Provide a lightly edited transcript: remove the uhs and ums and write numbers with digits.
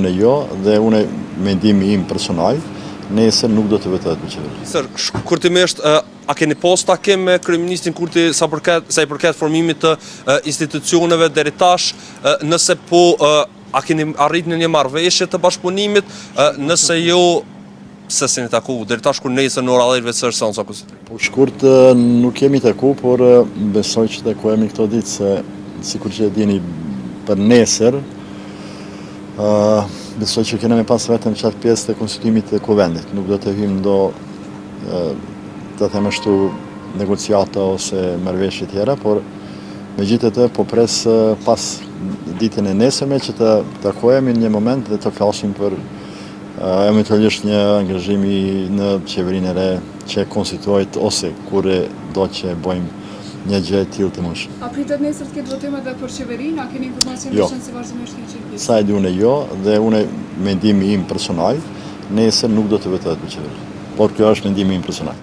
unë jo, dhe unë mendimi im personal, nesër nuk do të vetohet me qeveri. Sër, kurtimisht, a keni pas takim me kryeministrin Kurti sa i përket formimit të institucioneve deri tash, nëse po a keni arritur në një marrëveshje të bashkëpunimit, nëse jo se s'keni taku deri tash kur nesër në ora 10 së seanca konstitutive. Po shkurt nuk kemi taku, por besoj që takohemi këto ditë se sikur që e dini për nesër, besoj që kena me pas vetëm qatë pjesë të konstituimit të kuvendit. Nuk do të hymë do të them ashtu negociata ose marrëveshje tjera, por megjithatë po pres pas ditën e nesërme që të takohemi në një moment dhe të flasim për eventualisht një angazhimi në qeverinë e re që konstituohet ose kur do që bëjmë një gjë e tillë të mëshme. A pritet nesër të ketë votime edhe për qeverinë? A keni informacion Jo. se vazhdimisht keni qenë pjesë? Sa e di unë jo, dhe unë mendimi im personal, nesër nuk do të vetohet me qeveri. Por kjo është mendimi im personal.